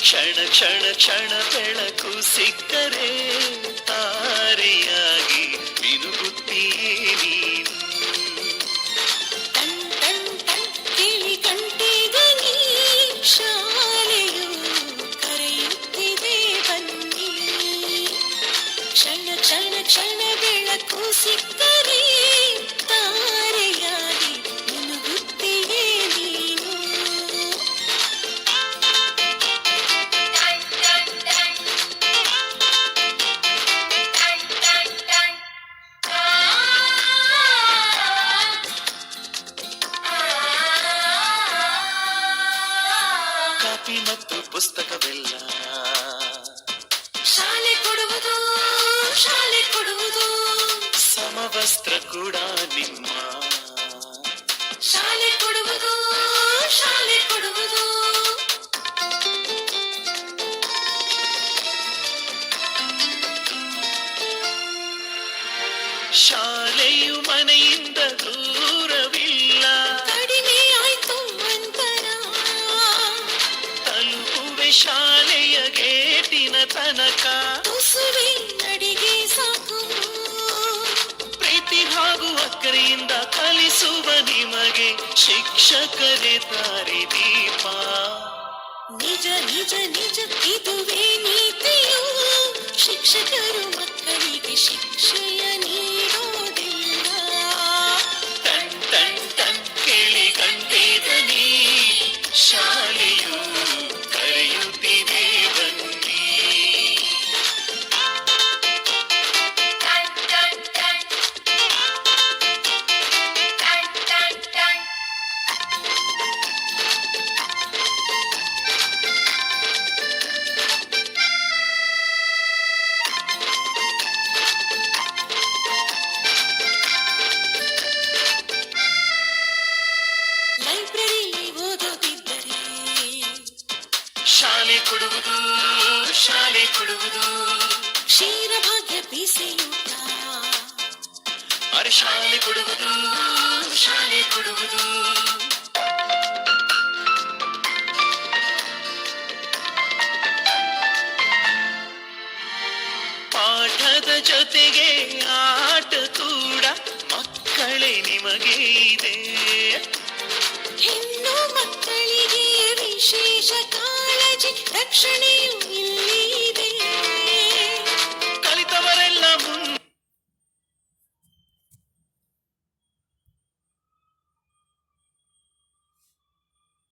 ಕ್ಷಣ ಕ್ಷಣ ಕ್ಷಣ ಬೆಳಕು ಸಿಕ್ಕರೆ ತಾರೆಯಾಗಿ ಮಿನುಗುತ್ತೀಯೇ ನೀನು. ಟನ್ ಟನ್ ಟನ್ ಕೇಳಿ ಕಂಠಿಗನಿ ಶಾಲೆಯು ಕರೆಯುತ್ತಿದೆ ಬನ್ನಿ. ಕ್ಷಣ ಕ್ಷಣ ಕ್ಷಣ ಬೆಳಕು ಸಿಕ್ಕರೆ ತಾರೆಯಾಗಿ ಮಿನುಗುತ್ತೀಯೇ ನೀನು. ಕಾಪಿ ಮತ್ತು ಪುಸ್ತಕವೆಲ್ಲ ಶಾಲೆ ಕೊಡುವುದು ಶಾಲೆ ಕೊಡುವುದು. ಸಮವಸ್ತ್ರ ಕೂಡ ನಿಮ್ಮ ಶಾಲೆ ಕೊಡುವುದು ಶಾಲೆ ಕೊಡುವುದು. ಶಾಲೆಯು ಮನೆಯಿಂದ ದೂರವಿಲ್ಲ. ಕಡಿಮೆ ಆಯ್ತು ಅಂತರ. ತಲುಪುವೆ ಶಾಲೆಯ ಗೇಟಿನ ತನಕ. ತುಸುವೆ ನಡಿಗೆ ಸಾಕು. ಪ್ರೀತಿ ಹಾಗೂ ಅಕ್ಕರೆಯಿಂದ ಕಲಿಸುವ ನಿಮಗೆ ಶಿಕ್ಷಕರೇ ದಾರಿ ದೀಪ. ನಿಜ ನಿಜ ನಿಜ ಇದುವೇ ನೀತಿಯು. ಶಿಕ್ಷಕರು ಮಕ್ಕಳಿಗೆ ಶಿಕ್ಷೆಯ ನೀಡೋದಿಲ್ಲ. ಟನ್ ಟನ್ ಟನ್ ಕೇಳಿ ಗಂಟೆದನಿ ಶಾಲೆಯು ಕರೆಯುತ್ತಿದೆ ಬನ್ನಿ. ಲೈಬ್ರರಿ ಓದೋದಿದ್ದರೆ ಶಾಲೆ ಕೊಡುವುದು ಶಾಲೆ ಕೊಡುವುದು. ಕ್ಷೀರಭಾಗ್ಯ ಬಿಸಿಯೂಟ. ಅರೆ ಶಾಲೆ ಕೊಡುವುದು ಶಾಲೆ ಕೊಡುವುದು. ಪಾಠದ ಜೊತೆಗೆ ಆಟ ಕೂಡ ಮಕ್ಕಳೇ ನಿಮಗೆ ಇದೆ. ಹೆಣ್ಣು ಮಕ್ಕಳಿಗೆ ವಿಶೇಷ ಕಾಳಜಿ ರಕ್ಷಣೆಯು ಇಲ್ಲಿ